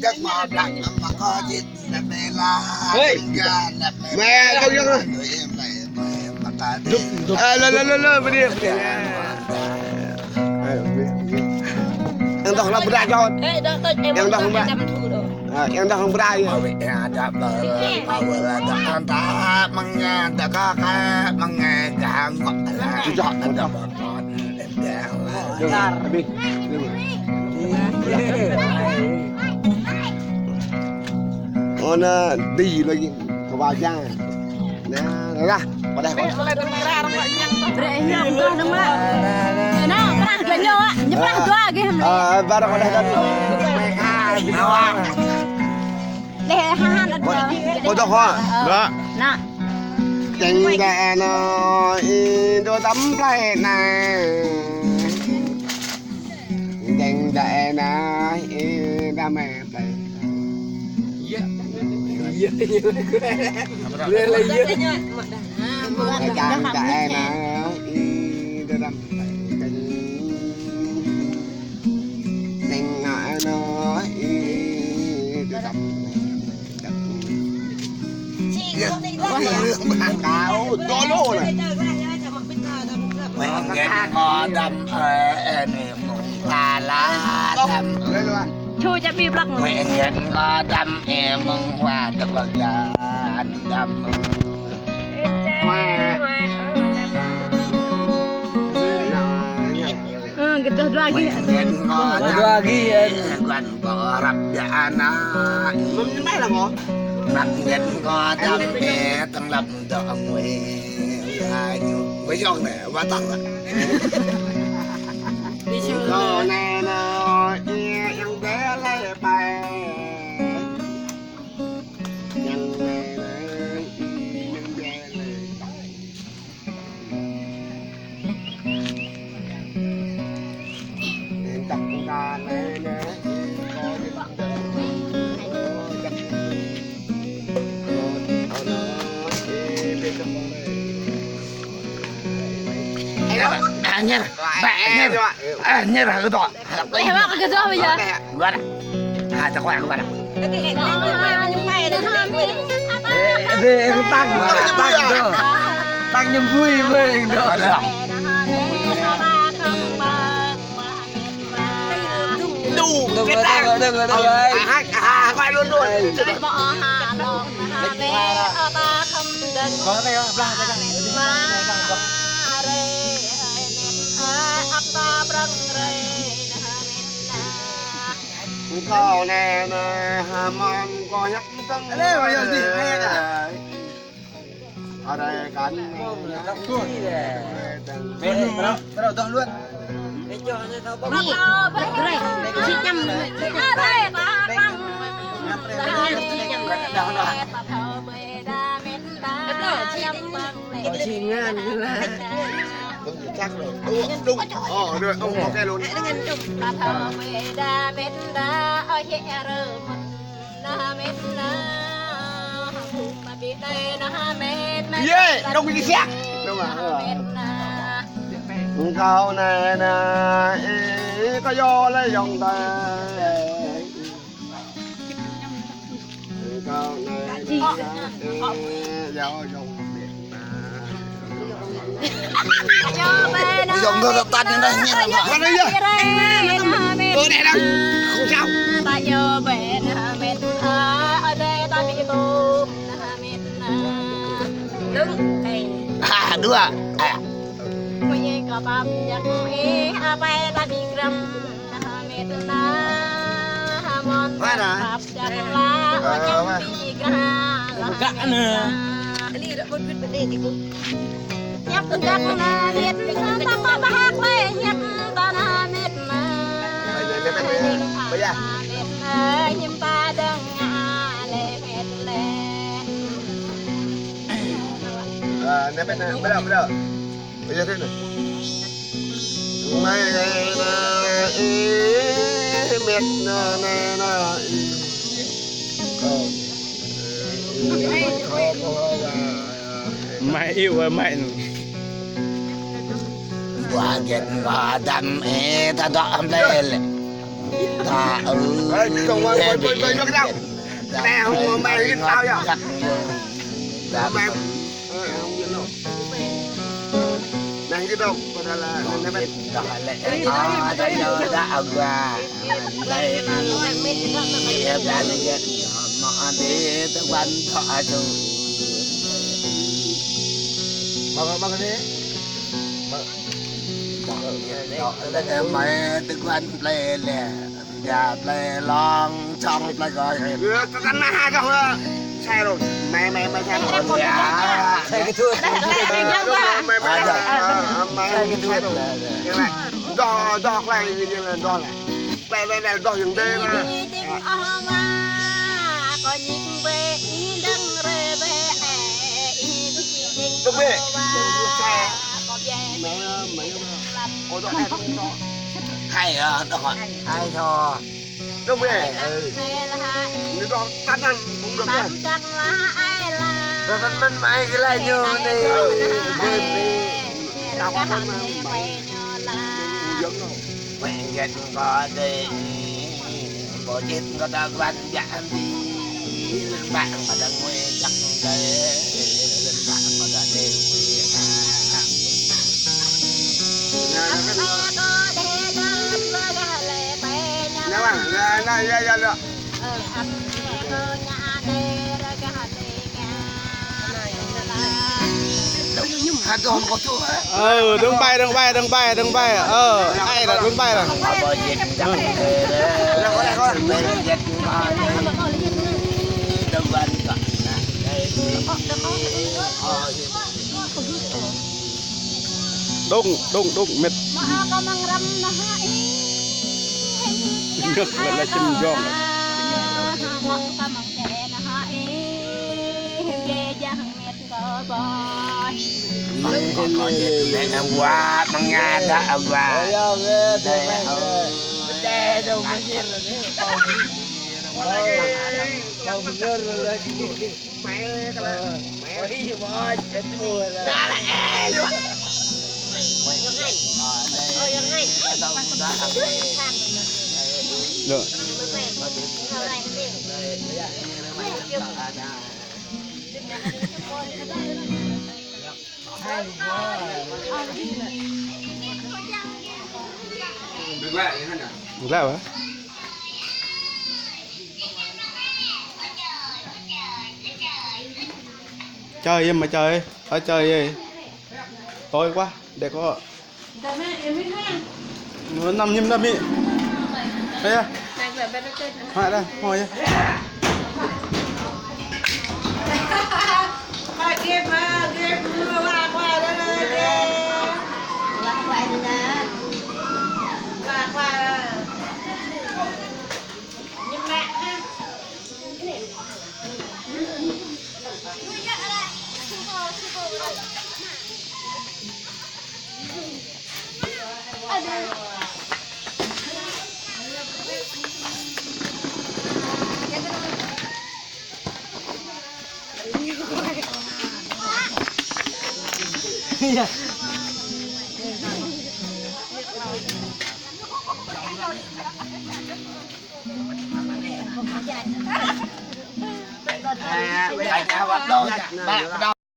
Đất mà đặt mà có gì là mẹ la mẹ không nhớ lên bên đi em đang làm bữa cho em đang không ra em đang không ra mà bị đập là đập ta mang nhà ta có cái mang nhà cả ngọt là chọn anh đập con em đang là đi con đi lagi ke wajah nah ra vào đây con vào đây con cho khoa đó chừng gà nó đôi tấm cái này chừng gà nó đam mê lên lên dưới càng đại nó đưa đâm tình ngại nó đưa đâm hàng cáo to lô này mình ghét ngò đâm em là lá đâm chui cho bi blog mình ghét ngò đâm em hoa tất cả anh đâm gitu lagi lagi kan berap jana mấy là ngọt nặng nhật ngò đâm e tăng lập đỏ quê ai với con này quá tăng rồi rồi nè nó em bé lấy bài nhân này nhân bé lấy nên tập ra này nè nhớ nhớ là cái đó mày bắt cái đó bây giờ qua đây cho qua đây về em tăng đó tăng niềm vui với đó đủ cái tăng được rồi quay luôn luôn có đây không câu nè hàm có nhắc tăng đây bây giờ gì hay à ở đây cắn bên bắt đầu dọn luôn để cho nó bông đây chị nhầm đây chị ngan như là chắc rồi đúng được ông có cái luôn yeah đông cái xe đâu mà câu này nè có do lấy dòng tay câu này do dòng dùng tôi tắt lên đây nhé con đây nhá tôi đây đâu không sao ta nhớ về mệt ở đây ta bị tôm mệt đứng đưa mình có bắp giặc ấy bay ta bị rầm mệt mòn bắp giặc lá ở trong bị cạn nè đi được bên đây thì cũng nhắc giặc là biết ta có bác lấy nhắc ta là mệt bây giờ nhưng ta đang lệ mệt lệ nè bên này bây giờ thế này mày mệt nè mày yêu rồi mày qua giật ngò đâm e ta đọm lên ta Không ơi, bơi nó cái đâu. Nè, không mày cái tao vậy? Mày không biết đâu. Nè cái đâu, còn là nè mày. đã qua đây em đã nhận họ đi tới quan thọ chủ Bao cái đấy. em mày tới quan play nè nhà play long trong play gọi Tao cắn hai cái xe rồi. Mày xe rồi. xe cái thước Mày xe rồi. Đo lại như là đo lại. Đây đo dừng đây mà. Đúng vậy. Mấy có đo hai không đo. hay đó hay thôi Đúng vậy. Nếu đo tắt ăn cũng được rồi. rồi mình mày cái này như này Tao có con mà giống đâu. mẹ gần có đi bộ chết có đang văn dạng đi bạn mà đang nguyên chắc đấy bạn mà đã đều Nè bạn, này ra được. không có chỗ Đừng bay. Ai là đừng bay rồi. bộ chết chắc có bên chết mà đang văn cả Đúng mệt. Nước là chân giòn. có chết để năm qua bằng nhà đã qua đây đâu có chết Được. Được lại hả? Chơi em mà chơi, ở chơi gì? Tối quá, để có. Nó nằm nhâm đâm ý. Đây à? Hỏi đây, hỏi đây. bắt đầu